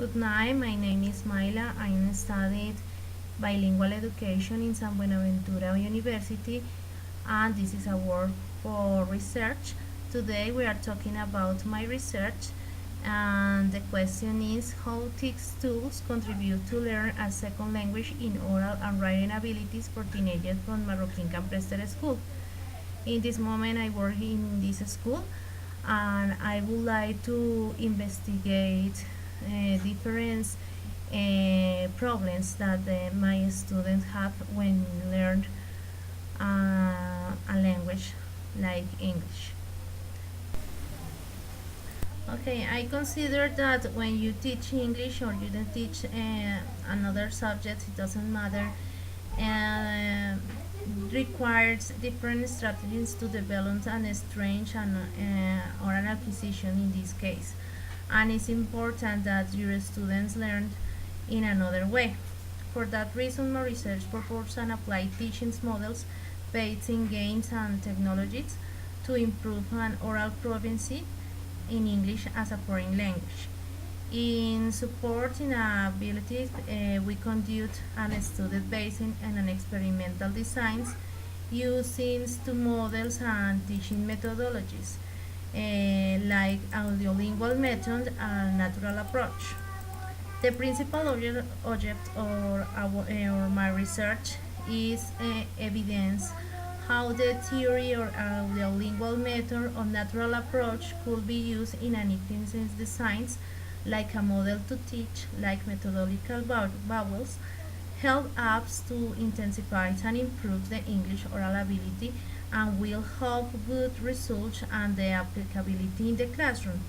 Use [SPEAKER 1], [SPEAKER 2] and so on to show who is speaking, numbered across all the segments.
[SPEAKER 1] Good night, my name is Mila. I am studied bilingual education in San Buenaventura University, and this is a work for research. Today we are talking about my research, and the question is how text tools contribute to learn a second language in oral and writing abilities for teenagers from Marroquín Campestre School. In this moment, I work in this school, and I would like to investigate different problems that my students have when learn a language like English. Okay, I consider that when you teach English or you don't teach another subject, it doesn't matter. Uh, Requires different strategies to develop an strange and or an acquisition in this case, and it's important that your students learn in another way. For that reason, my research proposes and apply teaching models based in games and technologies to improve an oral proficiency in English as a foreign language. In supporting abilities, we conduct an study based on an experimental designs using two models and teaching methodologies like audiolingual method and natural approach. The principal or my research is evidence how the theory or audiolingual method or natural approach could be used in an instance designs like a model to teach, like methodological vowels, help us to intensify and improve the English oral ability and will have good results and the applicability in the classroom.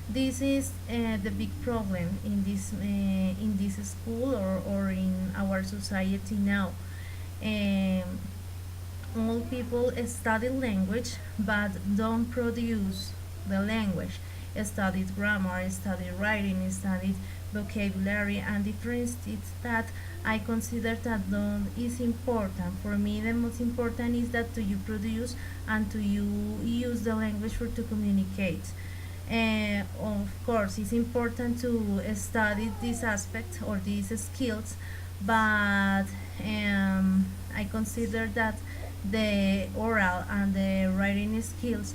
[SPEAKER 1] This is the big problem in this school or in our society now. Um, all people study language but don't produce the language. Studied grammar, studied writing, studied vocabulary, and different things that I consider that don't is important. For me, the most important is that to you produce and to you use the language for to communicate. Of course, it's important to study this aspect or these skills, but I consider that the oral and the writing skills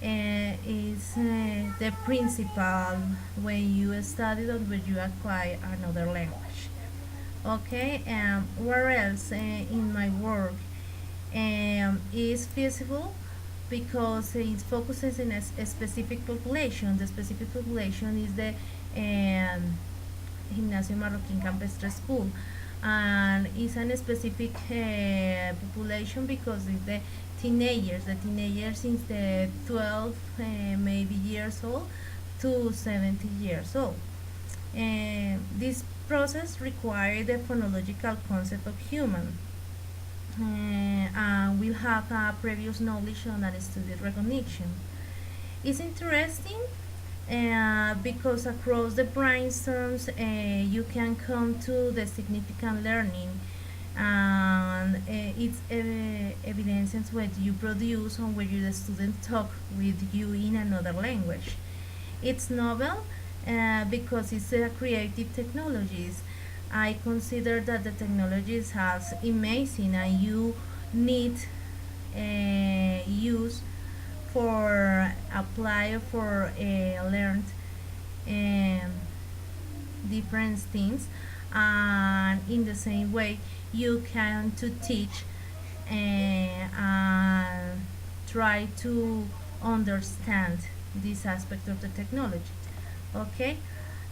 [SPEAKER 1] is the principal when you study or when you acquire another language. Okay, where else in my work is feasible because it focuses in a specific population. The specific population is the Gimnasio Marroquín Campestre School, and it's a specific population because it's the teenagers since the 12 maybe years old to 70 years old. This process requires the phonological concept of human and will have a previous knowledge on that studied recognition. It's interesting because across the brainstorms you can come to the significant learning and it's evidences what you produce and when the student talk with you in another language. It's novel because it's creative technologies. I consider that the technologies has amazing and you need use for apply for learn um, different things, and in the same way you can to teach and try to understand this aspect of the technology. Okay.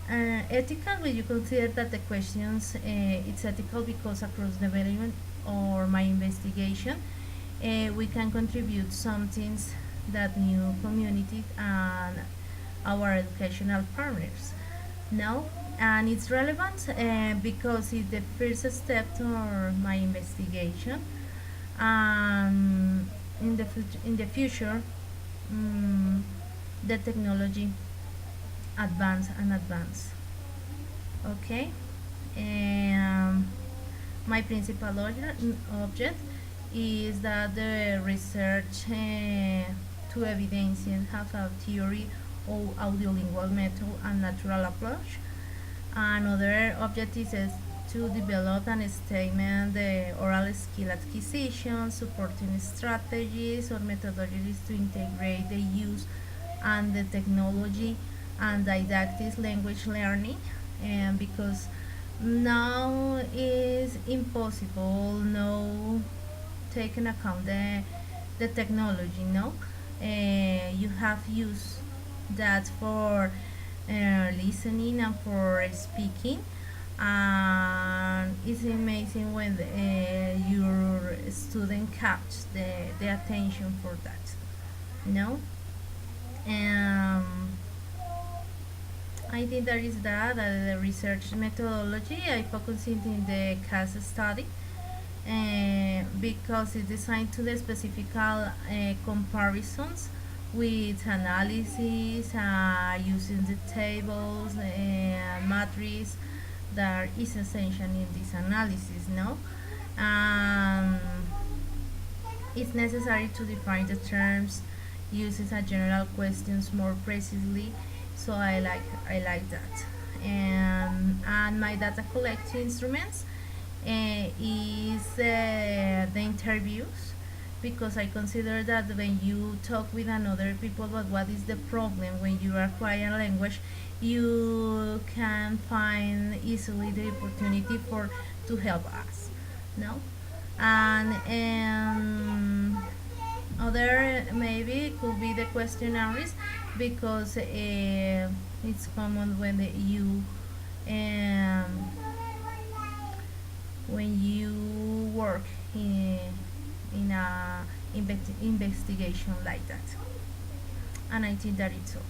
[SPEAKER 1] Ethical, will you consider that the questions it's ethical because across development or my investigation we can contribute some things that new community and our educational partners know, and it's relevant because it's the first step to my investigation. In the future, um, the technology advance and advance. Okay. um, my principal object is that the research to evidence have a theory of audiolingual method and natural approach, Another objective is to develop an statement, the oral skill acquisition, supporting strategies or methodologies to integrate the use and the technology and didactic language learning. And because now is impossible no taking account the technology, no, you have used that for listening and for speaking, and it's amazing when your student catch the attention for that, no. um, I think there is that the research methodology. I focus it in the case study because it's designed to the specific comparisons with analysis using the tables and matrices that is essential in this analysis. No, um, it's necessary to define the terms, uses a general questions more precisely. So I like that. And my data collecting instruments is the interviews, because I consider that when you talk with another people about what is the problem when you acquire a language, you can find easily the opportunity for to help us. No, and other maybe could be the questionnaires, because it's common um, when you work in a investigation like that. And I think that it's all.